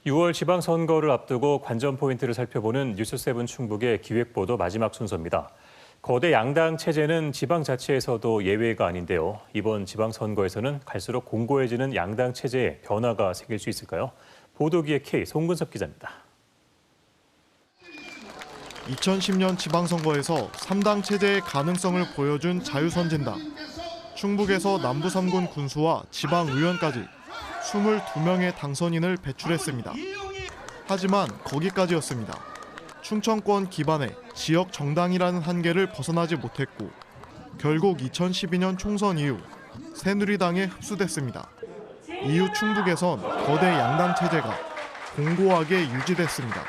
6월 지방선거를 앞두고 관전 포인트를 살펴보는 뉴스7 충북의 기획보도 마지막 순서입니다. 거대 양당 체제는 지방자치에서도 예외가 아닌데요. 이번 지방선거에서는 갈수록 공고해지는 양당 체제에 변화가 생길 수 있을까요? 보도기의 K 송근섭 기자입니다. 2010년 지방선거에서 3당 체제의 가능성을 보여준 자유선진당. 충북에서 남부 3군 군수와 지방의원까지 22명의 당선인을 배출했습니다. 하지만 거기까지였습니다. 충청권 기반의 지역 정당이라는 한계를 벗어나지 못했고 결국 2012년 총선 이후 새누리당에 흡수됐습니다. 이후 충북에선 거대 양당 체제가 공고하게 유지됐습니다.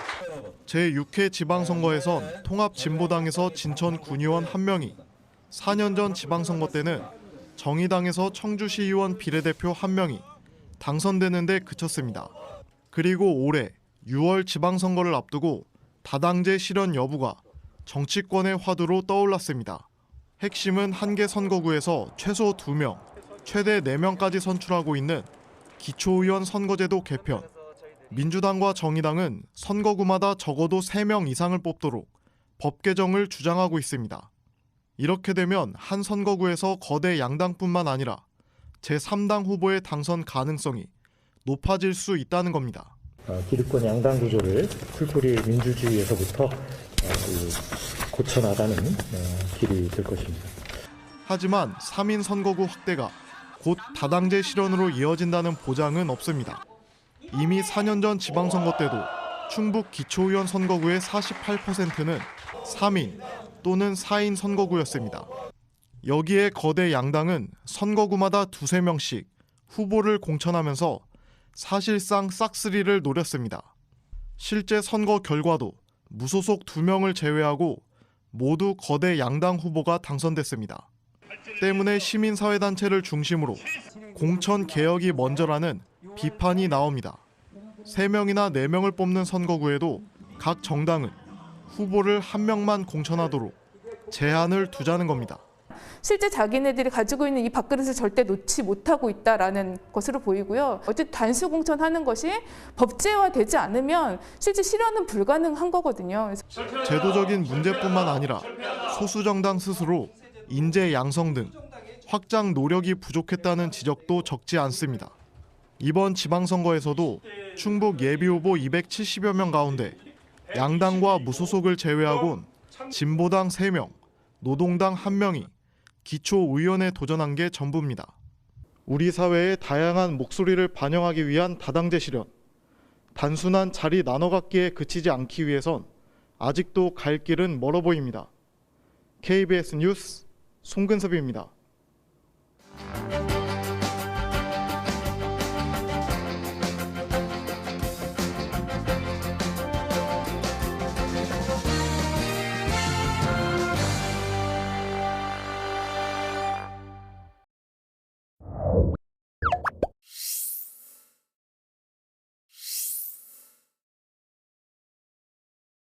제6회 지방선거에선 통합진보당에서 진천 군의원 1명이 4년 전 지방선거 때는 정의당에서 청주시의원 비례대표 1명이 당선되는 데 그쳤습니다. 그리고 올해 6월 지방선거를 앞두고 다당제 실현 여부가 정치권의 화두로 떠올랐습니다. 핵심은 한 개 선거구에서 최소 2명, 최대 4명까지 선출하고 있는 기초의원 선거제도 개편. 민주당과 정의당은 선거구마다 적어도 3명 이상을 뽑도록 법 개정을 주장하고 있습니다. 이렇게 되면 한 선거구에서 거대 양당뿐만 아니라 제3당 후보의 당선 가능성이 높아질 수 있다는 겁니다. 기득권 양당 구조를 풀뿌리 민주주의에서부터 고쳐나가는 길이 될 것입니다. 하지만 3인 선거구 확대가 곧 다당제 실현으로 이어진다는 보장은 없습니다. 이미 4년 전 지방선거 때도 충북 기초의원 선거구의 48%는 3인 또는 4인 선거구였습니다. 여기에 거대 양당은 선거구마다 2~3명씩 후보를 공천하면서 사실상 싹쓸이를 노렸습니다. 실제 선거 결과도 무소속 2명을 제외하고 모두 거대 양당 후보가 당선됐습니다. 때문에 시민사회단체를 중심으로 공천 개혁이 먼저라는 비판이 나옵니다. 3명이나 4명을 뽑는 선거구에도 각 정당은 후보를 1명만 공천하도록 제한을 두자는 겁니다. 실제 자기네들이 가지고 있는 이 밥그릇을 절대 놓지 못하고 있다는 것으로 보이고요. 어쨌든 단수 공천하는 것이 법제화되지 않으면 실제 실현은 불가능한 거거든요. 제도적인 문제뿐만 아니라 소수 정당 스스로 인재 양성 등 확장 노력이 부족했다는 지적도 적지 않습니다. 이번 지방선거에서도 충북 예비후보 270여 명 가운데 양당과 무소속을 제외하곤 진보당 3명, 노동당 1명이 기초의원에 도전한 게 전부입니다. 우리 사회의 다양한 목소리를 반영하기 위한 다당제 실현, 단순한 자리 나눠갖기에 그치지 않기 위해선 아직도 갈 길은 멀어 보입니다. KBS 뉴스 송근섭입니다.